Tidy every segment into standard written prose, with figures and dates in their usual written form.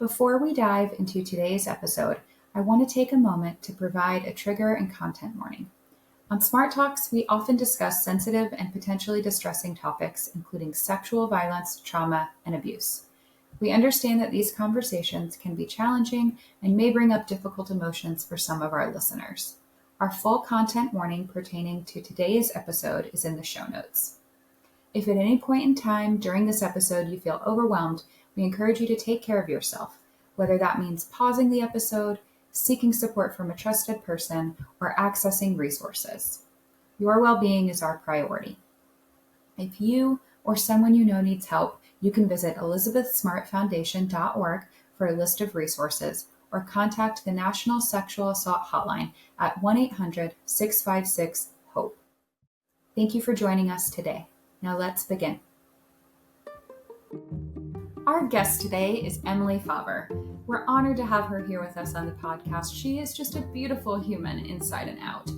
Before we dive into today's episode, I want to take a moment to provide a trigger and content warning. On Smart Talks, we often discuss sensitive and potentially distressing topics, including sexual violence, trauma, and abuse. We understand that these conversations can be challenging and may bring up difficult emotions for some of our listeners. Our full content warning pertaining to today's episode is in the show notes. If at any point in time during this episode you feel overwhelmed, we encourage you to take care of yourself, whether that means pausing the episode, seeking support from a trusted person, or accessing resources. Your well-being is our priority. If you or someone you know needs help, you can visit elizabethsmartfoundation.org for a list of resources or contact the National Sexual Assault Hotline at 1-800-656-HOPE. Thank you for joining us today. Now let's begin. Our guest today is Emily Fauver. We're honored to have her here with us on the podcast. She is just a beautiful human inside and out.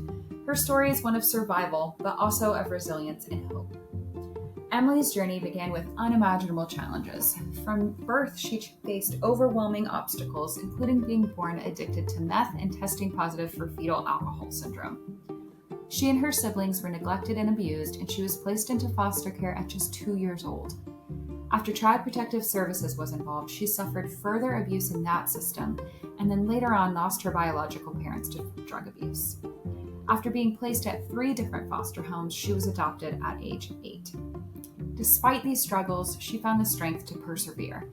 Her story is one of survival, but also of resilience and hope. Emily's journey began with unimaginable challenges. From birth, she faced overwhelming obstacles, including being born addicted to meth and testing positive for fetal alcohol syndrome. She and her siblings were neglected and abused, and she was placed into foster care at just 2 years old. After Child Protective Services was involved, she suffered further abuse in that system, and then later on lost her biological parents to drug abuse. After being placed at 3 different foster homes, she was adopted at age 8. Despite these struggles, she found the strength to persevere.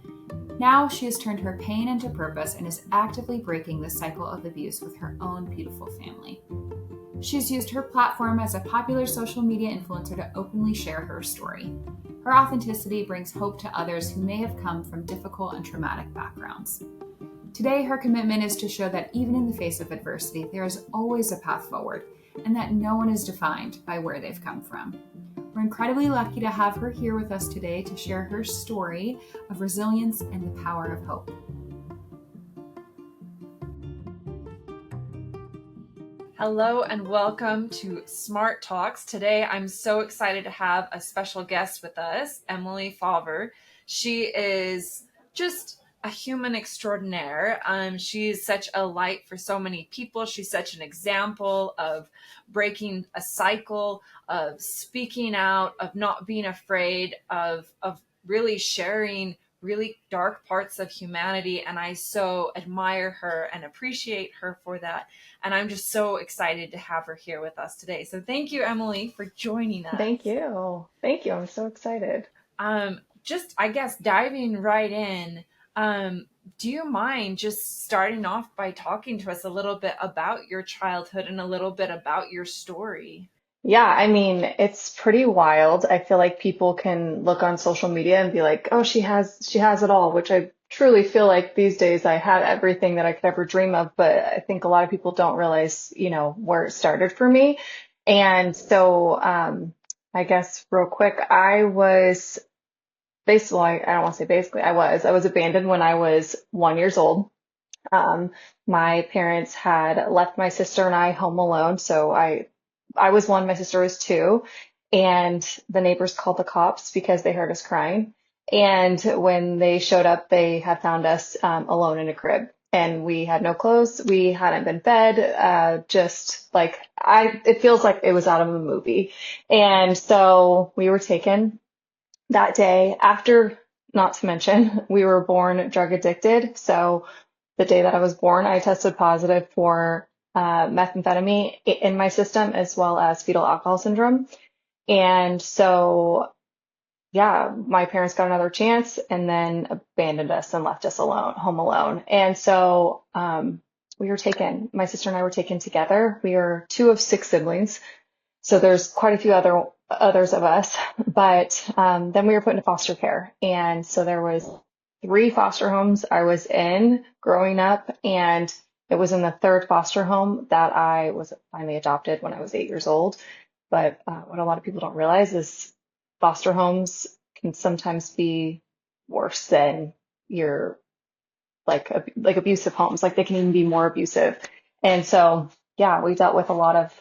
Now she has turned her pain into purpose and is actively breaking the cycle of abuse with her own beautiful family. She's used her platform as a popular social media influencer to openly share her story. Her authenticity brings hope to others who may have come from difficult and traumatic backgrounds. Today, her commitment is to show that even in the face of adversity, there is always a path forward, and that no one is defined by where they've come from. We're incredibly lucky to have her here with us today to share her story of resilience and the power of hope. Hello and welcome to Smart Talks. Today I'm so excited to have a special guest with us, Emily Fauver. She is just a human extraordinaire. She's such a light for so many people. She's such an example of breaking a cycle, of speaking out, of not being afraid, of really sharing really dark parts of humanity. And I so admire her and appreciate her for that. And I'm just so excited to have her here with us today. So thank you, Emily, for joining us. Thank you. Thank you. I'm so excited. Just, I guess, diving right in, do you mind just starting off by talking to us a little bit about your childhood and a little bit about your story? Yeah, I mean, it's pretty wild. I feel like people can look on social media and be like, "Oh, she has it all," which I truly feel like these days I have everything that I could ever dream of, but I think a lot of people don't realize, where it started for me. And so, I guess real quick, I was basically, I don't want to say basically, I was abandoned when I was 1 years old. My parents had left my sister and I home alone, so I was 1, my sister was 2, and the neighbors called the cops because they heard us crying. And when they showed up, they had found us alone in a crib, and we had no clothes. We hadn't been fed, just like it feels like it was out of a movie. And so we were taken that day after, not to mention, we were born drug addicted. So the day that I was born, I tested positive for methamphetamine in my system as well as fetal alcohol syndrome. And so, yeah, my parents got another chance and then abandoned us and left us home alone. And so we were taken, my sister and I were taken together. We are 2 of 6 siblings. So there's quite a few others of us, but then we were put into foster care. And so there was 3 foster homes I was in growing up, and it was in the 3rd foster home that I was finally adopted when I was 8 years old. But what a lot of people don't realize is foster homes can sometimes be worse than your like abusive homes. Like they can even be more abusive. And so, yeah, we dealt with a lot of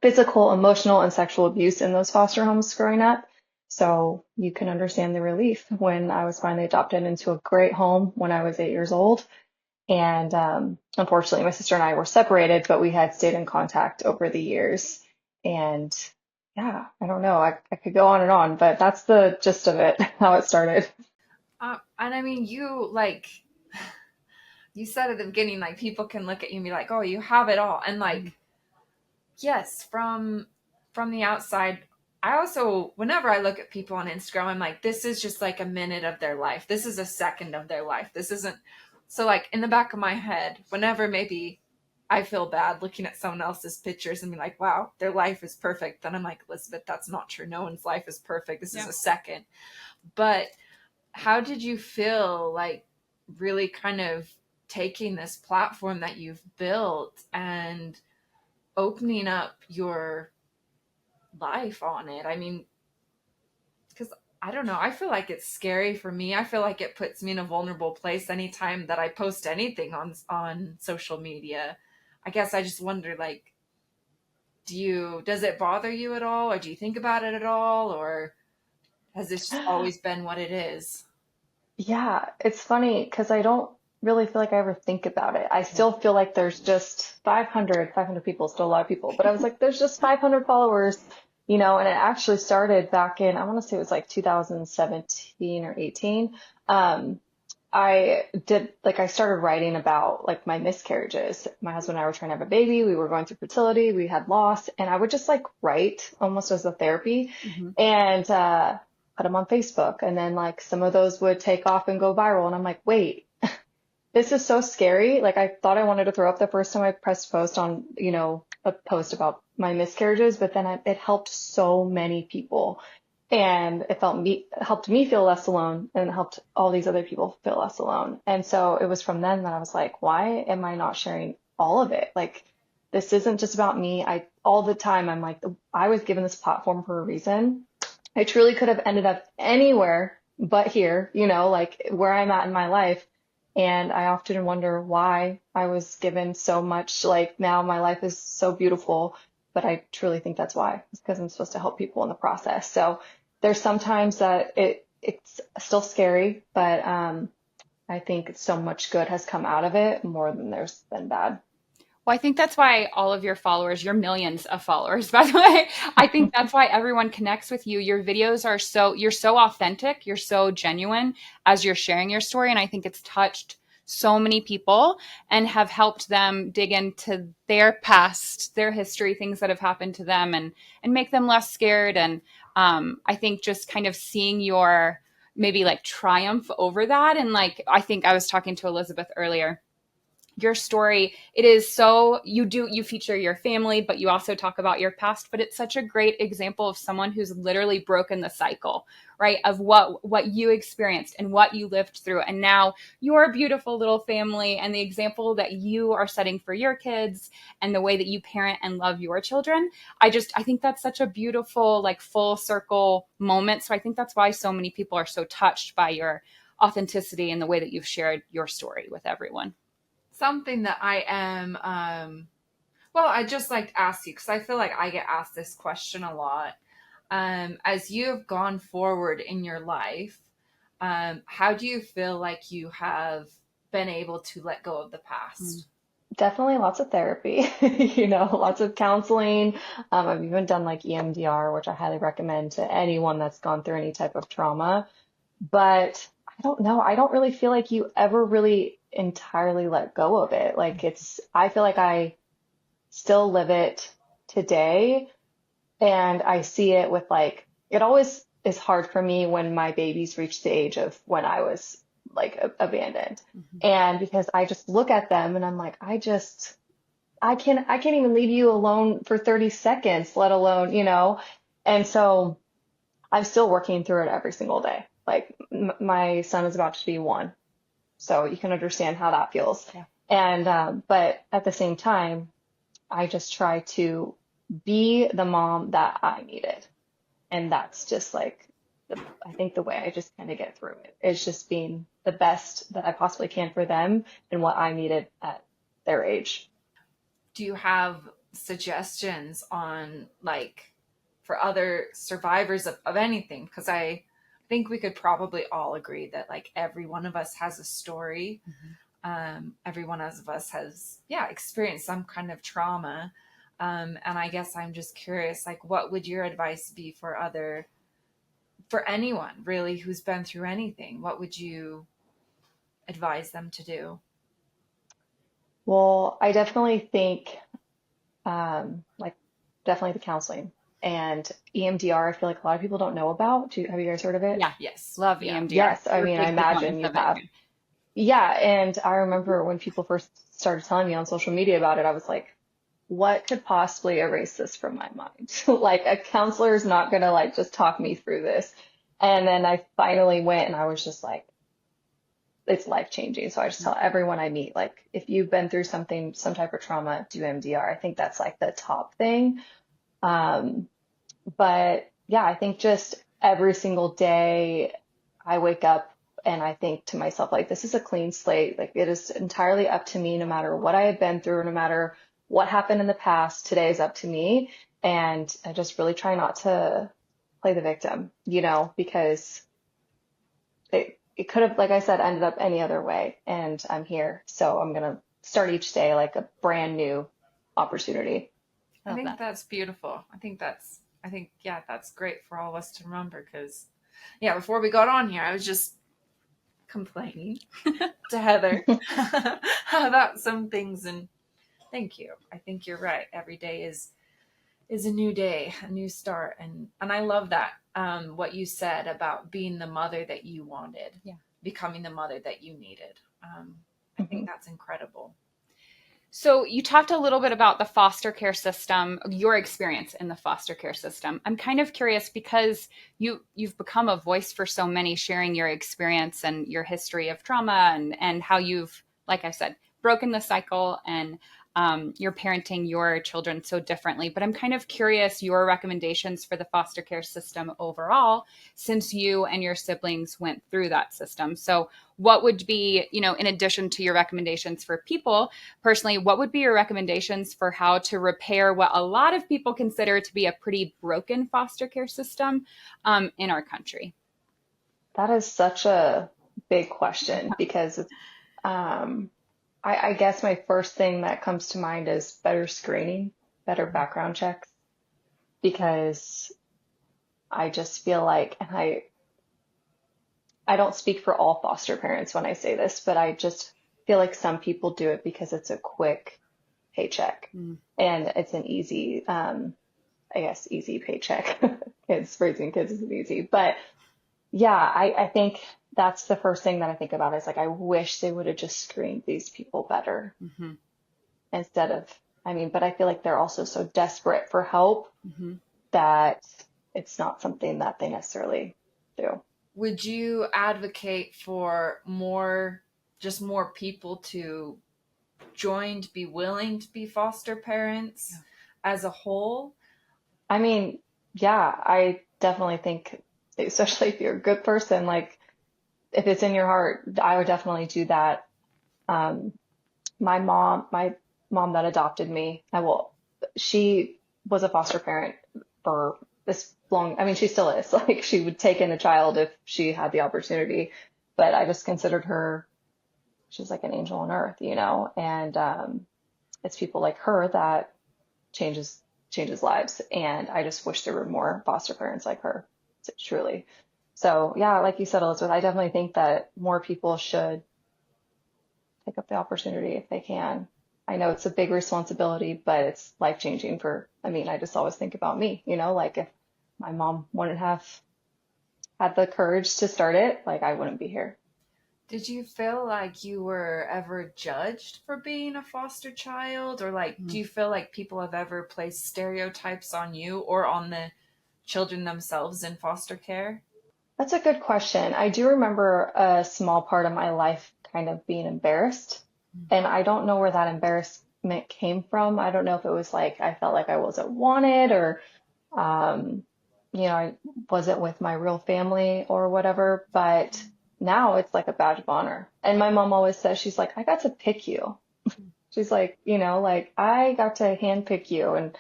physical, emotional, and sexual abuse in those foster homes growing up. So you can understand the relief when I was finally adopted into a great home when I was 8 years old. And unfortunately, my sister and I were separated, but we had stayed in contact over the years. And yeah, I don't know. I could go on and on, but that's the gist of it, how it started. And I mean, you said at the beginning, like people can look at you and be like, "Oh, you have it all," and like, yes, from the outside, I also, whenever I look at people on Instagram, I'm like, this is just like a minute of their life. This is a second of their life. This isn't. So like in the back of my head, whenever maybe I feel bad looking at someone else's pictures and be like, wow, their life is perfect, then I'm like, Elizabeth, that's not true. No one's life is perfect. This is a second. But how did you feel like really kind of taking this platform that you've built and opening up your life on it? I mean, because I don't know, I feel like it's scary for me. I feel like it puts me in a vulnerable place anytime that I post anything on social media. I guess I just wonder, like, does it bother you at all, or do you think about it at all, or has this just always been what it is? Yeah, it's funny because I don't really feel like I ever think about it. I still feel like there's just 500 people, still a lot of people, but I was like, there's just 500 followers, and it actually started back in, I want to say it was like 2017 or 18. Um, I started writing about like my miscarriages. My husband and I were trying to have a baby. We were going through fertility. We had loss, and I would just like write almost as a therapy. And put them on Facebook. And then like some of those would take off and go viral. And I'm like, wait, this is so scary. Like I thought I wanted to throw up the first time I pressed post on, a post about my miscarriages, but then it helped so many people. And it helped me feel less alone and it helped all these other people feel less alone. And so it was from then that I was like, why am I not sharing all of it? Like this isn't just about me. All the time I'm like, I was given this platform for a reason. I truly could have ended up anywhere but here, like where I'm at in my life. And I often wonder why I was given so much. Like now my life is so beautiful, but I truly think that's why. It's because I'm supposed to help people in the process. So there's sometimes that it's still scary, but I think so much good has come out of it more than there's been bad. Well, I think that's why all of your followers, your millions of followers, by the way, I think that's why everyone connects with you. Your videos you're so authentic, you're so genuine as you're sharing your story. And I think it's touched so many people and have helped them dig into their past, their history, things that have happened to them and make them less scared. And I think just kind of seeing your maybe like triumph over that. And like, I think I was talking to Elizabeth earlier, your story, it is so, you feature your family, but you also talk about your past, but it's such a great example of someone who's literally broken the cycle, right, of what you experienced and what you lived through, and now your beautiful little family, and the example that you are setting for your kids and the way that you parent and love your children. I think that's such a beautiful like full circle moment. So I think that's why so many people are so touched by your authenticity and the way that you've shared your story with everyone. Something that I am, well, I just like to ask you because I feel like I get asked this question a lot. As you have gone forward in your life, how do you feel like you have been able to let go of the past? Definitely lots of therapy, lots of counseling. I've even done like EMDR, which I highly recommend to anyone that's gone through any type of trauma. But I don't know. I don't really feel like you ever really entirely let go of it. I feel like I still live it today. And I see it with like, it always is hard for me when my babies reach the age of when I was like abandoned. And because I just look at them and I'm like, I can't even leave you alone for 30 seconds, let alone, And so I'm still working through it every single day. Like my son is about to be 1. So you can understand how that feels. Yeah. And, but at the same time, I just try to be the mom that I needed. And that's just like, I think the way I just kind of get through it is just being the best that I possibly can for them and what I needed at their age. Do you have suggestions on, like, for other survivors of anything, because I think we could probably all agree that like every one of us has a story. Every one of us has, experienced some kind of trauma. And I guess I'm just curious, like, what would your advice be for anyone really who's been through anything? What would you advise them to do? Well, I definitely think like definitely the counseling and EMDR. I feel like a lot of people don't know about. Have you guys heard of it? Yeah, Yes. love Yeah. EMDR. Yes, I We're mean, I big imagine proponents you of it have. too. Yeah, and I remember when people first started telling me on social media about it, I was like, what could possibly erase this from my mind? Like a counselor is not gonna like just talk me through this. And then I finally went and I was just like, it's life changing. So I just tell everyone I meet, like, if you've been through something, some type of trauma, do MDR. I think that's like the top thing. Um, but yeah, I think just every single day I wake up and I think to myself, like, this is a clean slate. Like, it is entirely up to me, no matter what I have been through, no matter what happened in the past, today is up to me. And I just really try not to play the victim, because it could have, like I said, ended up any other way. And I'm here. So I'm going to start each day like a brand new opportunity. I Love think that. that's beautiful. That's great for all of us to remember, because, before we got on here, I was just complaining to Heather about some things, and thank you. I think you're right. Every day is a new day, a new start, and I love that what you said about being the mother that you wanted, Yeah. becoming the mother that you needed. I think Mhm. that's incredible. So you talked a little bit about the foster care system, your experience in the foster care system. I'm kind of curious because you've become a voice for so many, sharing your experience and your history of trauma and how you've, like I said, broken the cycle and you're parenting your children so differently. But I'm kind of curious your recommendations for the foster care system overall, since you and your siblings went through that system. So what would be, in addition to your recommendations for people personally, what would be your recommendations for how to repair what a lot of people consider to be a pretty broken foster care system in our country? That is such a big question because um, I guess my first thing that comes to mind is better screening, better background checks, because I just feel like, and I don't speak for all foster parents when I say this, but I just feel like some people do it because it's a quick paycheck Mm. and it's an easy, I guess, easy paycheck. Kids, raising kids isn't easy, but yeah, I think that's the first thing that I think about is like, I wish they would have just screened these people better Mm-hmm. instead of, I mean, but I feel like they're also so desperate for help Mm-hmm. that it's not something that they necessarily do. Would you advocate for more people to join, to be willing to be foster parents as a whole? I mean, yeah, I definitely think, especially if you're a good person, like if it's in your heart, I would definitely do that. Um, my mom that adopted me, she was a foster parent for this long, I mean, she still is. Like she would take in a child if she had the opportunity, but I just considered her, she's like an angel on earth, and it's people like her that changes changes lives. And I just wish there were more foster parents like her, truly. So yeah, like you said, Elizabeth, I definitely think that more people should take up the opportunity if they can. I know it's a big responsibility, but it's life changing I mean, I just always think about me, like if my mom wouldn't have had the courage to start it, like I wouldn't be here. Did you feel like you were ever judged for being a foster child? Or like, do you feel like people have ever placed stereotypes on you or on the children themselves in foster care? That's a good question. I do remember a small part of my life kind of being embarrassed, and I don't know where that embarrassment came from. I don't know if it was like I felt like I wasn't wanted or um, I wasn't with my real family or whatever, but now it's like a badge of honor. And my mom always says, she's like, I got to pick you. She's like, like I got to handpick you, and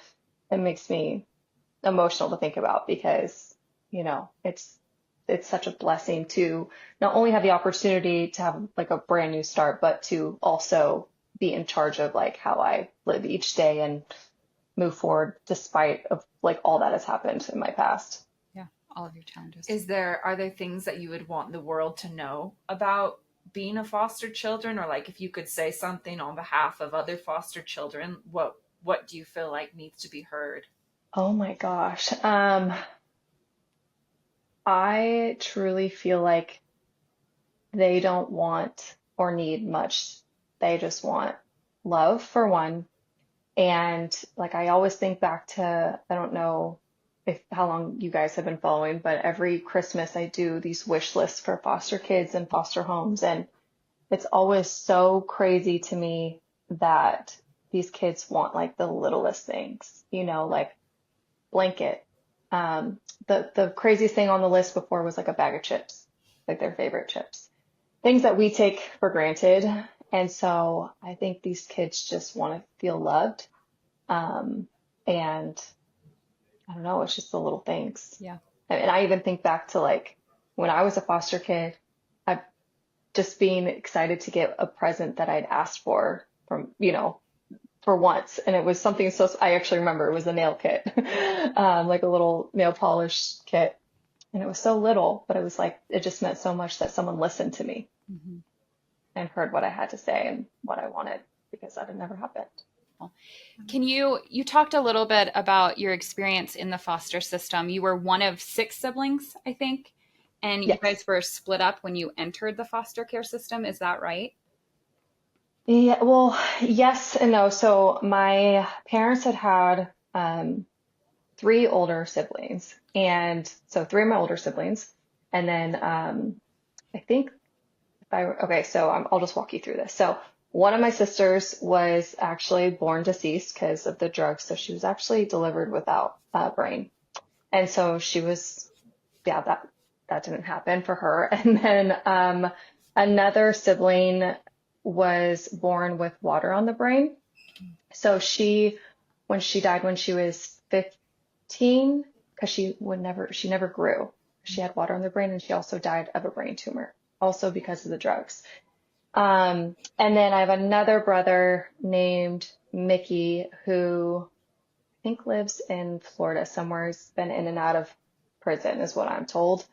it makes me emotional to think about because, it's such a blessing to not only have the opportunity to have like a brand new start, but to also be in charge of like how I live each day and move forward despite of like all that has happened in my past. Yeah, all of your challenges. Are there things that you would want the world to know about being a foster children, or like if you could say something on behalf of other foster children, what do you feel like needs to be heard? Oh my gosh. I truly feel like they don't want or need much. They just want love for one. And like I always think back to, I don't know if how long you guys have been following, but every Christmas I do these wish lists for foster kids and foster homes. And it's always so crazy to me that these kids want like the littlest things, like blanket. The craziest thing on the list before was like a bag of chips, like their favorite chips, things that we take for granted. And so I think these kids just want to feel loved. Um, and I don't know, it's just the little things. Yeah. And I even think back to like when I was a foster kid, I just being excited to get a present that I'd asked for from, for once. And it was something so, I actually remember it was a nail kit, like a little nail polish kit. And it was so little, but it was like, it just meant so much that someone listened to me Mm-hmm. and heard what I had to say and what I wanted because that had never happened. You talked a little bit about your experience in the foster system. You were one of 6 siblings, I think, and you Yes. guys were split up when you entered the foster care system. Is that right? Yeah, well, yes and no. So my parents had three older siblings, and so three of my older siblings, and then I think okay, so I'll just walk you through this. So one of my sisters was actually born deceased because of the drugs, so she was actually delivered without a brain, and so she was, yeah, that didn't happen for her. And then another sibling was born with water on the brain. So when she died when she was 15, because she never grew. She had water on the brain and she also died of a brain tumor, also because of the drugs. And then I have another brother named Mickey who I think lives in Florida somewhere. He's been in and out of prison, is what I'm told.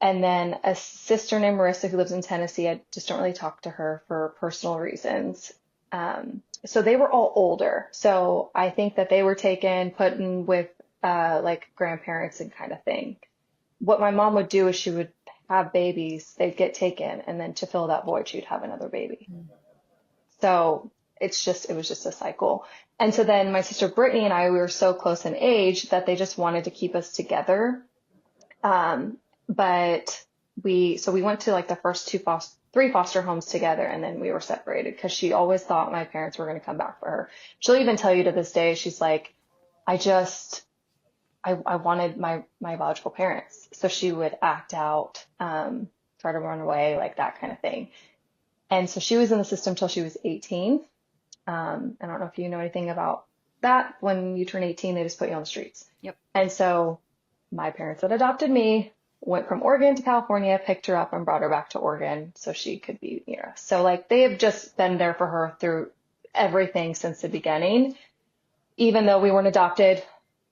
And then a sister named Marissa who lives in Tennessee. I just don't really talk to her for personal reasons. So they were all older. So I think that they were taken, put in with like grandparents and kind of thing. What my mom would do is she would have babies, they'd get taken, and then to fill that void, she'd have another baby. So it was just a cycle. And so then my sister Brittany and I, we were so close in age that they just wanted to keep us together. But we went to like the first three foster homes together and then we were separated because she always thought my parents were going to come back for her. She'll even tell you to this day, she's like, I just, I wanted my biological parents. So she would act out, try to run away, like that kind of thing. And so she was in the system till she was 18. I don't know if you know anything about that. When you turn 18, they just put you on the streets. Yep. And so my parents that adopted me went from Oregon to California, picked her up and brought her back to Oregon so she could be near us. So like they have just been there for her through everything since the beginning. Even though we weren't adopted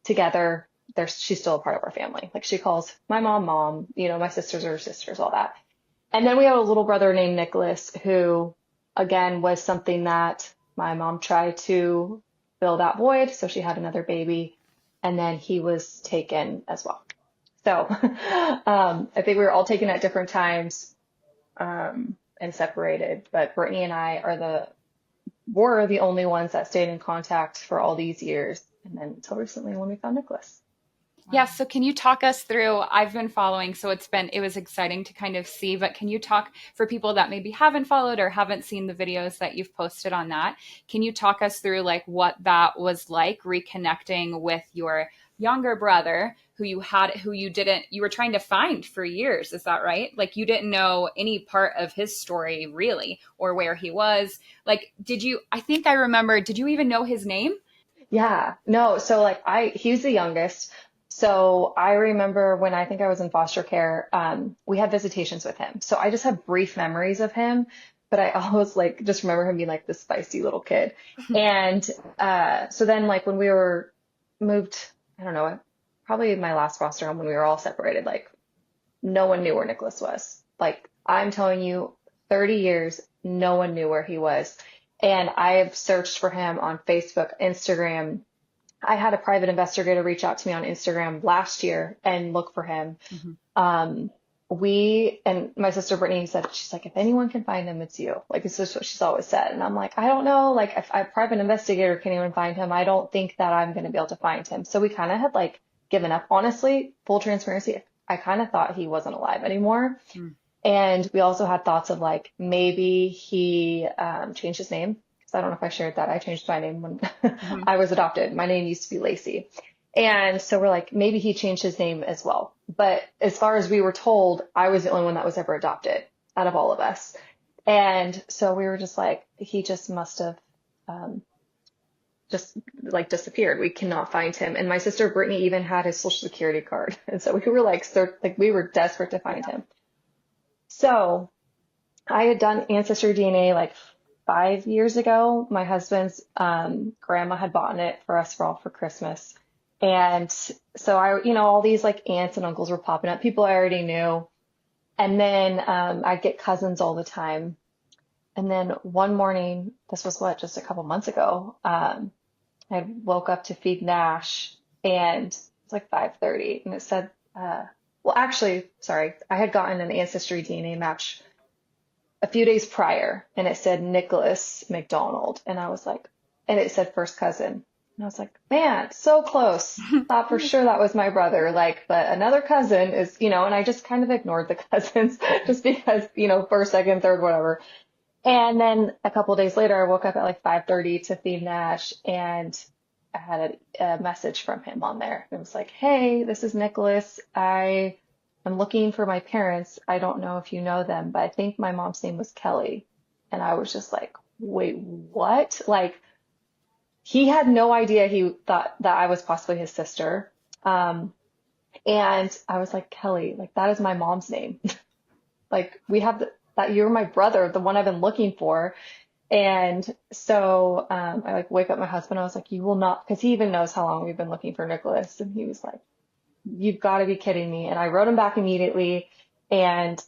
together, she's still a part of our family. Like she calls my mom, my sisters are her sisters, all that. And then we have a little brother named Nicholas who, again, was something that my mom tried to fill that void. So she had another baby and then he was taken as well. So I think we were all taken at different times and separated. But Brittany and I were the only ones that stayed in contact for all these years. And then until recently when we found Nicholas. Yeah. So can you talk us through, I've been following, so it was exciting to kind of see, but can you talk for people that maybe haven't followed or haven't seen the videos that you've posted on that? Can you talk us through like what that was like reconnecting with your younger brother who you were trying to find for years? Is that right? Like you didn't know any part of his story really, or where he was. Like, did you even know his name? Yeah, no, so like he's the youngest. So I remember when I think I was in foster care, we had visitations with him. So I just have brief memories of him, but I always like just remember him being like this feisty little kid. And so then like when we were moved, I don't know, probably in my last foster home when we were all separated, like no one knew where Nicholas was. Like I'm telling you, 30 years, no one knew where he was. And I have searched for him on Facebook, Instagram. I had a private investigator reach out to me on Instagram last year and look for him. Mhm. Um, we and my sister Brittany said, she's like, if anyone can find him, it's you. Like, it's just what she's always said. And I'm like, I don't know. Like, if a private investigator can't even find him, I don't think that I'm going to be able to find him. So we kind of had like given up. Honestly, full transparency, I kind of thought he wasn't alive anymore. Mm. And we also had thoughts of like maybe he changed his name. Because I don't know if I shared that. I changed my name when Mhm. I was adopted. My name used to be Lacey. And so we're like, maybe he changed his name as well. But as far as we were told, I was the only one that was ever adopted out of all of us. And so we were just like, he just must have um, just like disappeared. We cannot find him. And my sister Brittany even had his social security card. And so we were like, like we were desperate to find him. So I had done ancestry DNA like 5 years ago. My husband's grandma had bought it for us for all for Christmas. And so all these like aunts and uncles were popping up, people I already knew. And then I'd get cousins all the time. And then one morning, this was just a couple months ago, I woke up to feed Nash and it's like 5:30 and it said, well, actually, sorry, I had gotten an ancestry DNA match a few days prior and it said Nicholas McDonald. And I was like, and it said first cousin. And I was like, man, so close. Thought for sure that was my brother. Like, but another cousin is, and I just kind of ignored the cousins just because, first, second, third, whatever. And then a couple of days later, I woke up at like 5:30 to feed Nash and I had a message from him on there. It was like, hey, this is Nicholas. I'm looking for my parents. I don't know if you know them, but I think my mom's name was Kelly. And I was just like, wait, what? Like, he had no idea he thought that I was possibly his sister. Um, and I was like, Kelly, like, that is my mom's name. Like, we have that you're my brother, the one I've been looking for. And so I like wake up my husband. I was like, you will not, because he even knows how long we've been looking for Nicholas. And he was like, you've got to be kidding me. And I wrote him back immediately. And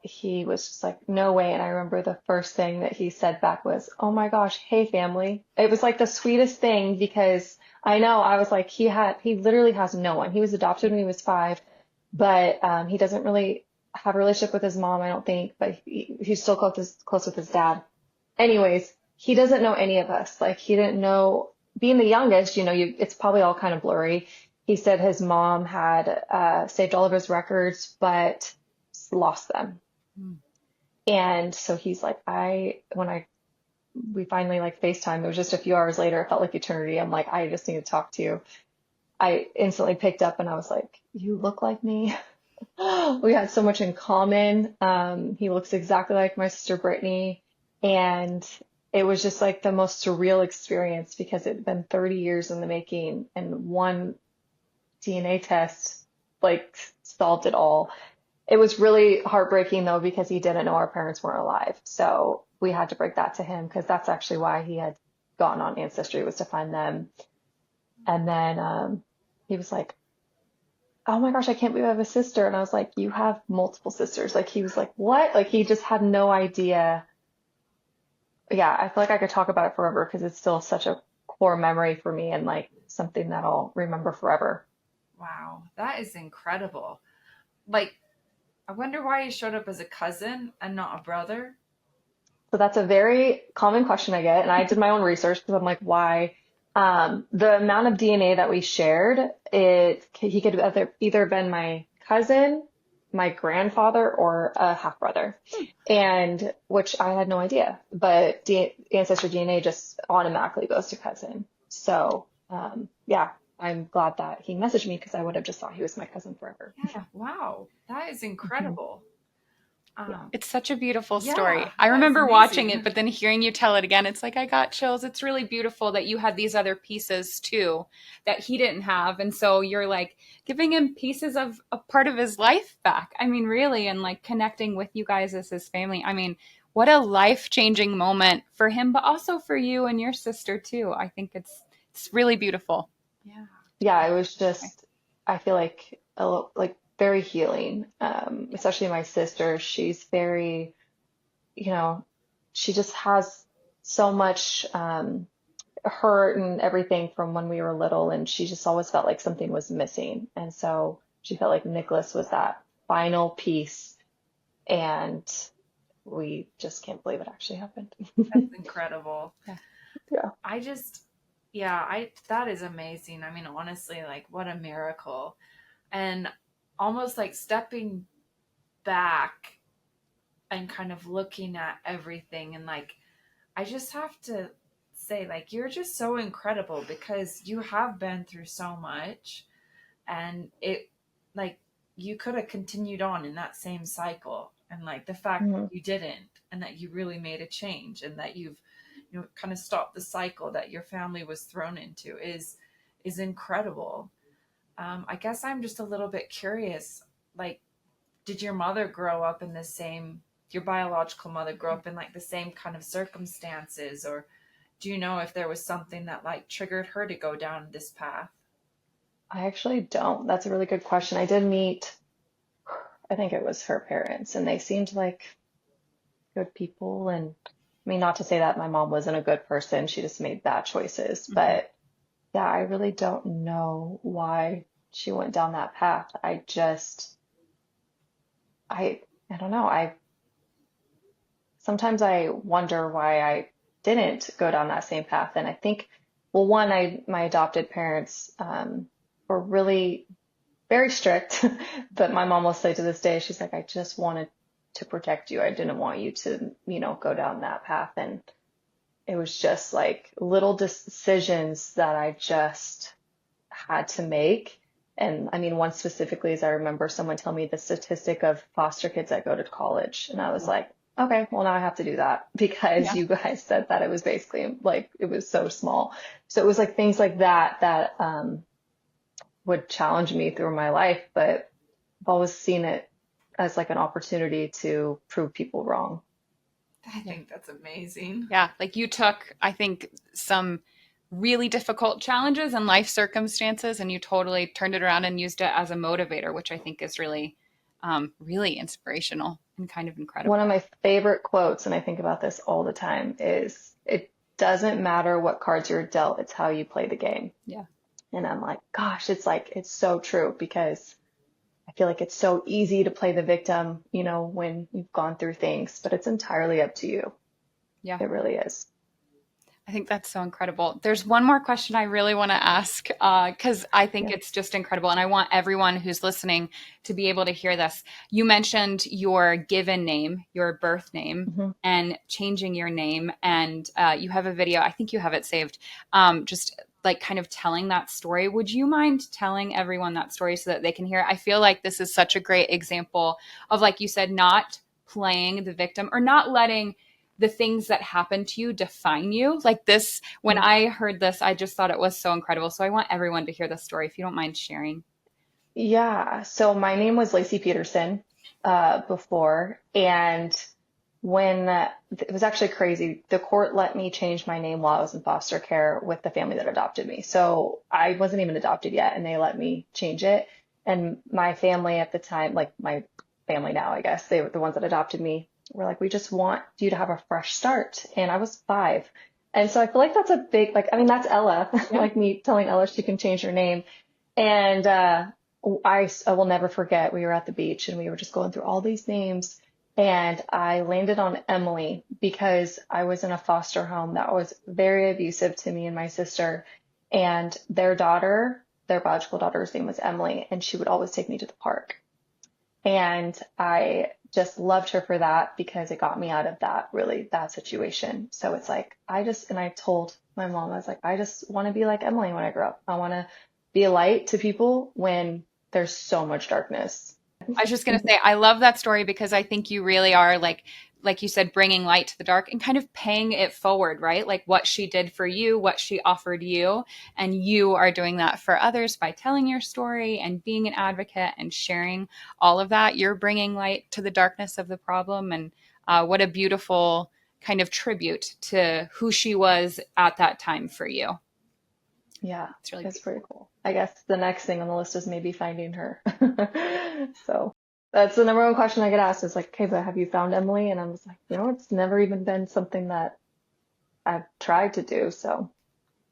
he was just like, no way. And I remember the first thing that he said back was, oh my gosh, hey family. It was like the sweetest thing because I was like, he literally has no one. He was adopted when he was 5, but he doesn't really have a relationship with his mom, I don't think, but he's still close with his dad. Anyways, he doesn't know any of us. Like he didn't know, being the youngest, it's probably all kind of blurry. He said his mom had saved all of his records, but lost them. Mm. And so he's like, we finally like FaceTime, it was just a few hours later, it felt like eternity. I'm like, I just need to talk to you. I instantly picked up and I was like, you look like me. We had so much in common. He looks exactly like my sister Brittany. And it was just like the most surreal experience because it had been 30 years in the making and one DNA test like solved it all. It was really heartbreaking though because he didn't know our parents weren't alive. So we had to break that to him because that's actually why he had gone on Ancestry, was to find them. And then he was like, oh my gosh, I can't believe I have a sister. And I was like, you have multiple sisters. Like he was like, what? Like he just had no idea. Yeah, I feel like I could talk about it forever because it's still such a core memory for me and like something that I'll remember forever. Wow, that is incredible. Like, I wonder why he showed up as a cousin and not a brother. So that's a very common question I get. And I did my own research because I'm like, why? The amount of DNA that we shared, he could have either been my cousin, my grandfather, or a half brother, and which I had no idea. But ancestry DNA just automatically goes to cousin. So yeah, I'm glad that he messaged me because I would have just thought he was my cousin forever. Yeah, wow, that is Mhm. incredible. Um, It's such a beautiful story. yeah, I yeah, it's remember watching it, amazing. but then hearing you tell it again, it's like I got chills. It's really beautiful that you had these other pieces too that he didn't have. And so you're like giving him pieces of a part of his life back. I mean, really, and like connecting with you guys as his family. I mean, what a life-changing moment for him, but also for you and your sister too. I think it's really beautiful. Yeah. Yeah, it was just, I feel like like very healing. Yeah. Especially my sister. She's very, you know, she just has so much hurt and everything from when we were little, and she just always felt like something was missing. And so she felt like Nicholas was that final piece, and we just can't believe it actually happened. That's incredible. Yeah. Yeah. I just, yeah, that is amazing. I mean, honestly, like what a miracle. And almost like stepping back and kind of looking at everything and like I just have to say like you're just so incredible because you have been through so much and it like you could have continued on in that same cycle and like the fact that Mhm. you didn't and that you really made a change and that you've kind of stopped the cycle that your family was thrown into is incredible. I guess I'm just a little bit curious, like did your mother grow up in the same your biological mother grow up in like the same kind of circumstances, or do you know if there was something that like triggered her to go down this path? I actually don't. That's a really good question. I did meet, I think it was her parents, and they seemed like good people. And I mean, not to say that my mom wasn't a good person, she just made bad choices. Mhm. But yeah, I really don't know why she went down that path. I, I don't know. Sometimes I wonder why I didn't go down that same path. And I think, well, one, my adopted parents, were really very strict, but my mom will say to this day, she's like, I just wanted to protect you. I didn't want you to, go down that path. And it was just like little decisions that I just had to make. And I mean, one specifically is I remember someone telling me the statistic of foster kids that go to college. And I was like, okay, well, now I have to do that because Yeah. you guys said that it was basically like it was so small. So it was like things like that that would challenge me through my life, but I've always seen it as like an opportunity to prove people wrong. I Yeah. think that's amazing. Yeah, like you took, I think, some really difficult challenges and life circumstances, and you totally turned it around and used it as a motivator, which I think is really, really inspirational and kind of One of incredible. my favorite quotes, and I think about this all the time, is it doesn't matter what cards you're dealt, it's how you play the game. Yeah. And I'm like, it's like, it's so true because I feel like it's so easy to play the victim, when you've gone through things, but it's entirely up to you. Yeah. It really is. I think that's so incredible. There's one more question I really want to ask because I think Yeah. it's just incredible. And I want everyone who's listening to be able to hear this. You mentioned your given name, your birth name, Hmm. and changing your name. And you have a video, I think you have it saved, just like kind of telling that story. Would you mind telling everyone that story so that they can hear it? I feel like this is such a great example of, like you said, not playing the victim or not letting the things that happen to you define you. Like this, when I heard this, I just thought it was so incredible. So I want everyone to hear this story if you don't mind sharing. Yeah. So my name was Lacey Peterson, before, and when it was actually crazy, the court let me change my name while I was in foster care with the family that adopted me. So I wasn't even adopted yet, and they let me change it. And my family at the time, like my family now, I guess, they were the ones that adopted me, were like, we just want you to have a fresh start. And I was 5. And so I feel like that's a big, like, I mean, that's Ella, Yeah. like me telling Ella she can change her name. And I will never forget, we were at the beach and we were just going through all these names. And I landed on Emily because I was in a foster home that was very abusive to me and my sister. And their daughter, their biological daughter's name was Emily, and she would always take me to the park. And I just loved her for that because it got me out of that really bad situation. So it's like, and I told my mom, I was like, I just want to be like Emily when I grow up. I want to be a light to people when there's so much darkness. I was just going to say, I love that story because I think you really are like you said, bringing light to the dark and kind of paying it forward, right? Like what she did for you, what she offered you, and you are doing that for others by telling your story and being an advocate and sharing all of that. You're bringing light to the darkness of the problem. And what a beautiful kind of tribute to who she was at that time for you. Yeah, It's really it's beautiful. pretty cool. I guess the next thing on the list is maybe finding her. So that's the number one question I get asked is like, okay, but have you found Emily? And I was like, it's never even been something that I've tried to do. So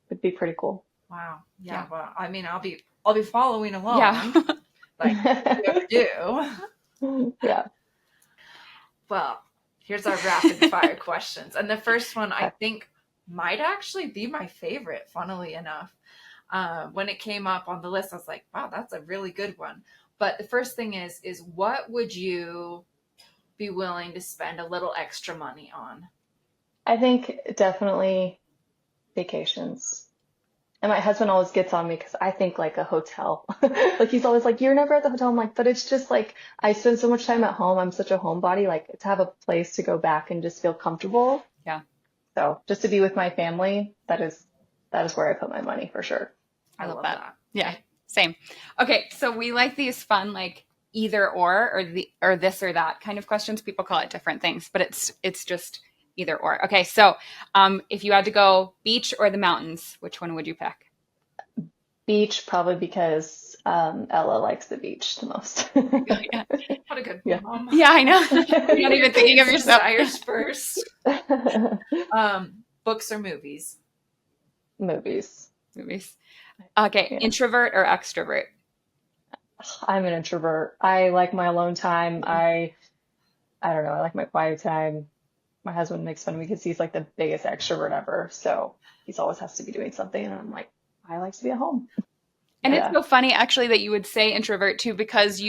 it'd be pretty cool. Wow. Yeah. Yeah. Well, I mean, I'll be following along. Yeah. Like you ever do. Yeah. Well, here's our rapid fire questions. And the first one I Okay. think might actually be my favorite, funnily enough. When it came up on the list, I was like, wow, that's a really good one. But the first thing is what would you be willing to spend a little extra money on? I think definitely vacations. And my husband always gets on me because I think like a hotel. Like he's always like, you're never at the hotel. I'm like, but it's just like I spend so much time at home. I'm such a homebody. Like to have a place to go back and just feel comfortable. Yeah. So just to be with my family, that is where I put my money for sure. I love love that. that. Yeah, same. Okay, so we like these fun like either or this or that kind of questions. People call it different things, but it's just either or. Okay, so if you had to go beach or the mountains, which one would you pick? Beach, probably because Ella likes the beach the most. Yeah, What a good Yeah. mom. yeah, I know. You're not even thinking of yourself. Desires first. Books or movies? Movies. Movies. Okay, Yeah. introvert or extrovert? I'm an introvert. I like my alone time. I don't know, I like my quiet time. My husband makes fun of me because he's like the biggest extrovert ever. So he's always has to be doing something. And I'm like, I like to be at home. And it's Yeah. so funny actually that you would say introvert too, because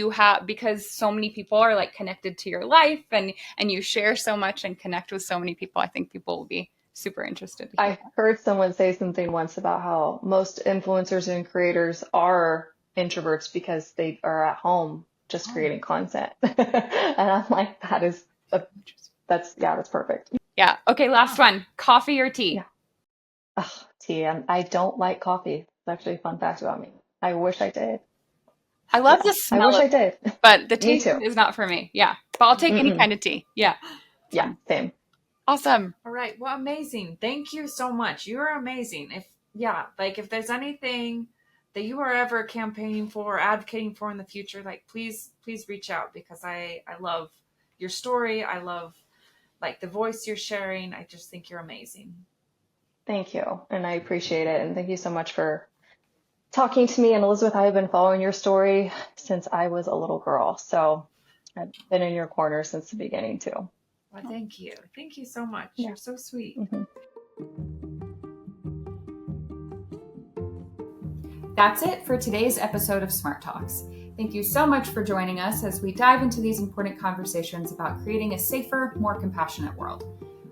because so many people are like connected to your life and you share so much and connect with so many people. I think people will be super interested to hear I heard someone say something once about how most influencers and creators are introverts because they are at home just that. creating content. And I'm like, that's perfect. Yeah. Okay, last one. Coffee or tea? Yeah. Ugh, tea. I don't like coffee. It's actually a fun fact about me. I wish I did. I love Yeah, the I smell wish of I it, did. but the Me taste too. is not for me. Yeah. But I'll take any Mm-mm. kind of tea. Yeah. It's Yeah, fun. same. Awesome. All right. Well, amazing. Thank you so much. You are amazing. If there's anything that you are ever campaigning for or advocating for in the future, like please reach out because I love your story. I love like the voice you're sharing. I just think you're amazing. Thank you. And I appreciate it. And thank you so much for talking to me. And Elizabeth, I have been following your story since I was a little girl. So I've been in your corner since the beginning too. Well, thank you. Thank you so much. Yeah. You're so sweet. Hmm. That's it for today's episode of Smart Talks. Thank you so much for joining us as we dive into these important conversations about creating a safer, more compassionate world.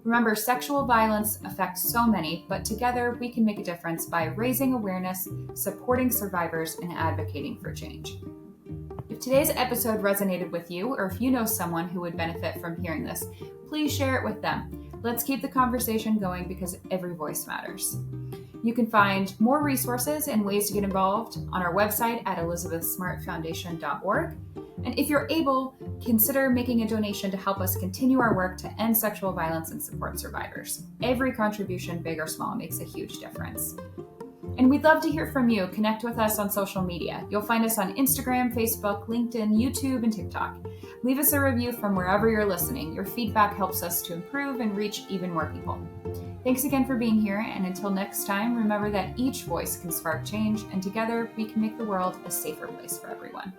Remember, sexual violence affects so many, but together we can make a difference by raising awareness, supporting survivors, and advocating for change. If today's episode resonated with you, or if you know someone who would benefit from hearing this, please share it with them. Let's keep the conversation going because every voice matters. You can find more resources and ways to get involved on our website at elizabethsmartfoundation.org. And if you're able, consider making a donation to help us continue our work to end sexual violence and support survivors. Every contribution, big or small, makes a huge difference. And we'd love to hear from you. Connect with us on social media. You'll find us on Instagram, Facebook, LinkedIn, YouTube, and TikTok. Leave us a review from wherever you're listening. Your feedback helps us to improve and reach even more people. Thanks again for being here, and until next time, remember that each voice can spark change, and together we can make the world a safer place for everyone.